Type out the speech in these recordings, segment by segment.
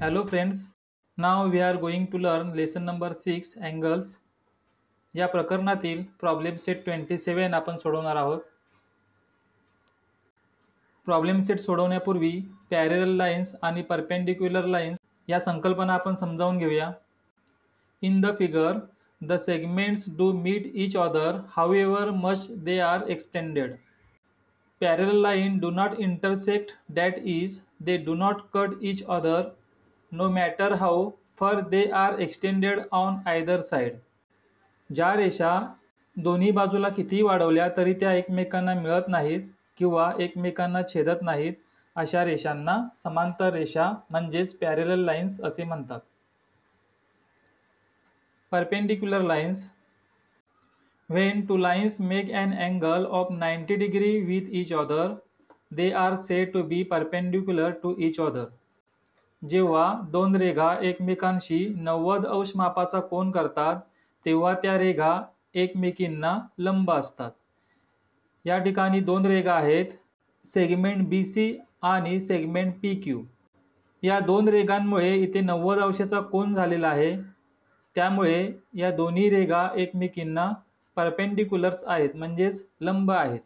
Hello friends, now we are going to learn lesson number 6 angles. या प्रकरणातील problem set 27 आपण सोडवणार आहोत. प्रॉब्लेम सेट सोडवण्यापूर्वी पॅरलल लाइन्स आणि परपेंडिक्युलर लाइन्स या संकल्पना आपण समजावून घेऊया. In the figure, the segments do meet each other however much they are extended. Parallel lines do not intersect, that is, they do not cut each other no matter how far they are extended on either side. ज्या रेषा दोन्ही बाजूला कितीही वाढवल्या तरी त्या एकमेकांना मिळत नाहीत किंवा एकमेकांना छेदत नाहीत अशा रेषांना समांतर रेषा म्हणजेच पॅरलल लाइन्स असे म्हणतात. Perpendicular lines. When two lines make an angle of 90 degrees with each other, they are said to be perpendicular to each other. जेव्हा दोन रेघा एकमेकांशी 90 अंश मापाचा कोन करतात तेव्हा त्या रेघा एकमेकींना लंब असतात. या ठिकाणी दोन रेघा आहेत, सेगमेंट BC आणि सेगमेंट PQ. या दोन रेघांमुळे इथे 90 अंशाचा कोन झालेला आहे. त्यामुळे या दोन्ही रेघा एकमेकींना परपेंडिक्युलर्स आहेत म्हणजेच लंब आहेत.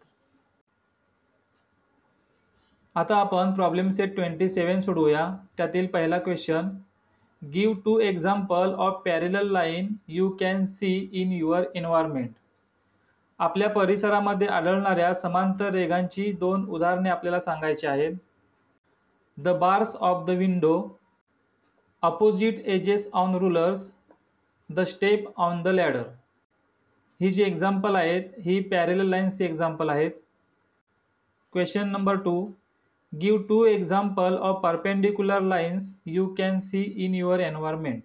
आता आपण प्रॉब्लेम सेट 27 सोडवूया. त्यातील पहिला question, give two example of parallel line you can see in your environment. आपल्या परिसरामध्ये आढळणाऱ्या समांतर रेघांची दोन उदाहरणे आपल्याला सांगायची आहेत. The bars of the window, opposite edges on rulers, the step on the ladder. ही जी एक्झाम्पल आहेत ही पॅरलल लाईन्सची एक्झाम्पल आहेत. Question number 2, give two example of perpendicular lines you can see in your environment.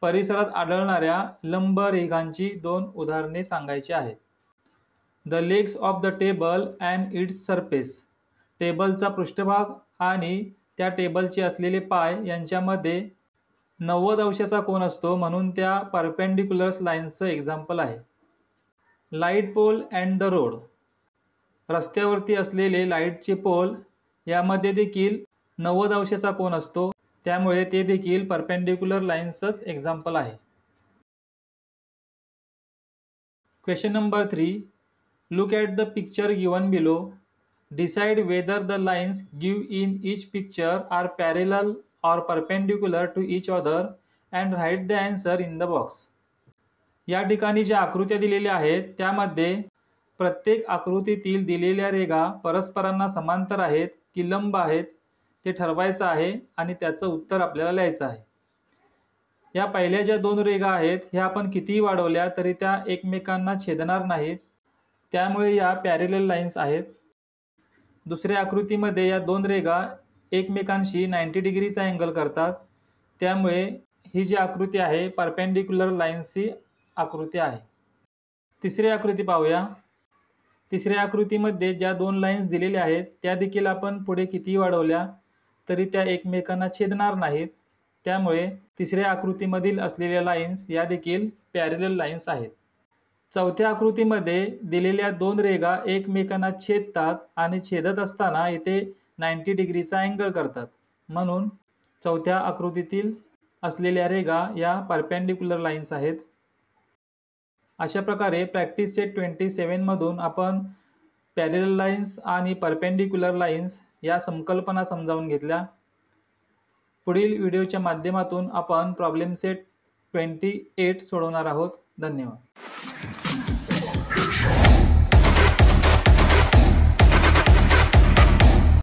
परिसरात आढळणाऱ्या लंब रेघांची दोन उदाहरणे सांगायची आहेत. The legs of the table and its surface. टेबलचा पृष्ठभाग आणि त्या टेबलचे असलेले पाय यांच्यामध्ये 90 अंशाचा कोन असतो म्हणून त्या परपेंडिक्युलर लाईन्सचं एक्झाम्पल आहे. Light pole and the road. रस्त्यावरती असलेले लाईटचे पोल यामध्ये देखील 90 अंशाचा कोन असतो, त्यामुळे ते देखील परपेंडिक्युलर लाईन्सच एक्झाम्पल आहे. Question number 3, look at the picture given below. Decide whether the lines give in each picture are parallel or perpendicular to each other and write the answer in the box. या ठिकाणी ज्या आकृत्या दिलेल्या आहेत त्यामध्ये प्रत्येक आकृतीतील दिलेल्या रेघा परस्परांना समांतर आहेत की लंब आहेत ते ठरवायचं आहे आणि त्याचं उत्तर आपल्याला लिहायचं आहे. या पहिल्या ज्या दोन रेघा आहेत ह्या आपण कितीही वाढवल्या तरी त्या एकमेकांना छेदणार नाहीत, त्यामुळे या पॅरलल लाईन्स आहेत. दुसऱ्या आकृतीमध्ये या दोन रेघा एकमेकांशी 90 डिग्रीचा अँगल करतात, त्यामुळे ही जी आकृती आहे परपेंडिक्युलर लाईन्सची आकृती आहे. तिसरी आकृती पाहूया. तिसऱ्या आकृतीमध्ये ज्या दोन लाईन्स दिलेल्या आहेत त्या देखील आपण पुढे कितीही वाढवल्या तरी त्या एकमेकांना छेदणार नाहीत, त्यामुळे तिसऱ्या आकृतीमधील असलेल्या लाईन्स या देखील पॅरलल लाईन्स आहेत. चौथ्या आकृतीमध्ये दिलेल्या दोन रेघा एकमेकांना छेदतात आणि छेदत असताना इथे 90 डिग्रीचा अँगल करतात, म्हणून चौथ्या आकृतीतील असलेल्या रेघा या परपेंडिक्युलर लाईन्स आहेत. अशा प्रकारे प्रॅक्टिस सेट 27 मधून आपण पॅरलल लाईन्स आणि परपेंडिक्युलर लाईन्स या संकल्पना समजावून घेतल्या. पुढील व्हिडिओच्या माध्यमातून आपण प्रॉब्लेम सेट 28 सोडवणार आहोत. धन्यवाद.